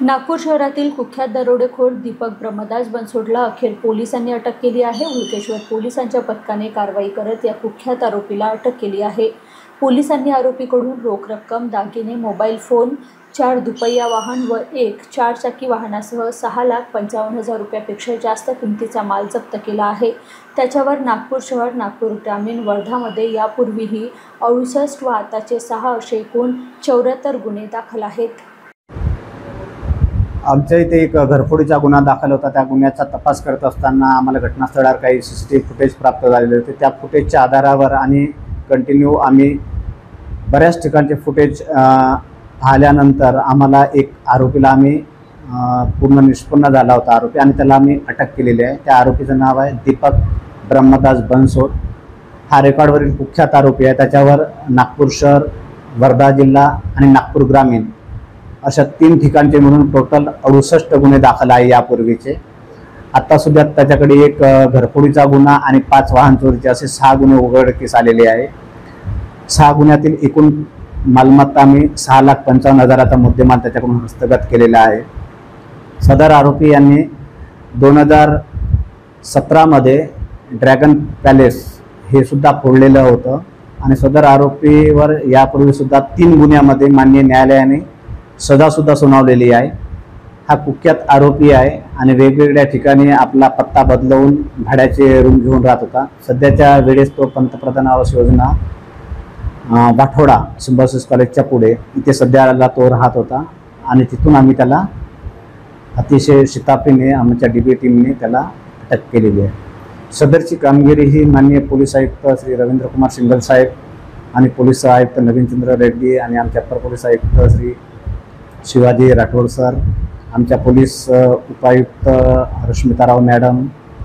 नागपूर शहरातील कुख्यात दरोडेखोर दीपक ब्रह्मदास बनसोडला अखेर पोलिसांनी अटक केली आहे। हुडकेश्वर पोलिसांच्या पथकाने कारवाई करत या कुख्यात आरोपीला अटक केली आहे। पोलिसांनी आरोपीकडून रोख रक्कम, दागिने, मोबाईल फोन, 4 दुपहिया वाहन व एक 4 चाकी वाहनासह 6,55,000 रुपयापेक्षा जास्त किमतीचा माल जप्त केला आहे। त्याच्यावर नागपूर शहर, नागपूर ग्रामीण, वर्धामध्ये यापूर्वीही 68 व आताचे 6 असे एकूण 74 गुन्हे दाखल आहेत। आमच्या इथे एक घरफोडीचा गुन्हा दाखल होता। त्या गुन्ह्याचा तपास करत असताना आम्हाला घटनास्थळावर काही सीसीटीव्ही फुटेज प्राप्त झालेले होते। त्या फुटेजच्या आधारावर आणि कंटिन्यू आम्ही बऱ्याच ठिकाणचे फुटेज पाहिल्यानंतर आम्हाला एक आरोपीला आम्ही पूर्ण निष्पन्न झाला होता आरोपी, आणि त्याला आम्ही अटक केलेली आहे। त्या आरोपीचं नाव आहे दीपक ब्रह्मदास बनसोड। हा रेकॉर्डवरील कुख्यात आरोपी आहे। त्याच्यावर नागपूर शहर, वर्धा जिल्हा आणि नागपूर ग्रामीण अशा 3 ठिकाणचे म्हणून टोटल 68 गुन्हे दाखल आहे यापूर्वीचे। आता सुद्धा त्याच्याकडे एक घरफोडीचा गुन्हा आणि 5 वाहन चोरीचे असे 6 गुन्हे उघडकीस आलेले आहे। 6 गुन्ह्यातील एकूण मालमत्ता आम्ही 6,55,000चा मुद्देमाल त्याच्याकडून हस्तगत केलेला आहे। सदर आरोपी यांनी 2017 मध्ये ड्रॅगन पॅलेस हे सुद्धा फोडलेलं होतं, आणि सदर आरोपीवर यापूर्वी सुद्धा 3 गुन्ह्यामध्ये माननीय न्यायालयाने सजासुद्धा सुनावलेली आहे। हा कुख्यात आरोपी आहे आणि वेगवेगळ्या ठिकाणी आपला पत्ता बदलवून भाड्याचे रूम घेऊन राहत होता। सध्याच्या वेळेस तो पंतप्रधान आवास योजना वाठोडा सिम्बायोसिस कॉलेजच्या पुढे इथे सध्याला तो राहत होता, आणि तिथून आम्ही त्याला अतिशय शिताफीने आमच्या डीबी टीमने त्याला अटक केलेली आहे। सदरची कामगिरी ही माननीय पोलीस आयुक्त श्री रवींद्र कुमार सिंगल साहेब आणि पोलीस आयुक्त नवीनचंद्र रेड्डी आणि आमचे अप्पर पोलीस आयुक्त श्री शिवाजी राठोड सर, आमच्या पोलीस उपायुक्त रश्मिताराव मॅडम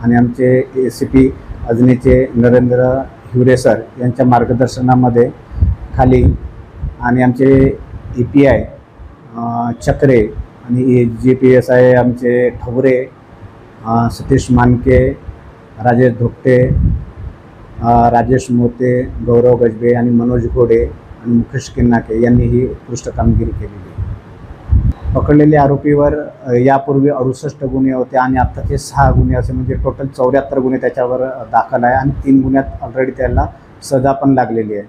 आणि आमचे ACP अजनीचे नरेंद्र हिवरे सर यांच्या मार्गदर्शनामध्ये खाली, आणि आमचे EPI चक्रे आणि GPSI आमचे ठवरे, सतीश मानके, राजेश धोकटे, राजेश मोते, गौरव गजबे आणि मनोज घोडे आणि मुकेश किन्नाके यांनी ही उत्कृष्ट कामगिरी केलेली आहे। पकडलेल्या आरोपीवर यापूर्वी 68 गुन्हे होते आणि आत्ताचे 6 गुन्हे असे म्हणजे टोटल 74 गुन्हे त्याच्यावर दाखल आहे, आणि 3 गुन्ह्यात ऑलरेडी त्याला सजा पण लागलेली आहे।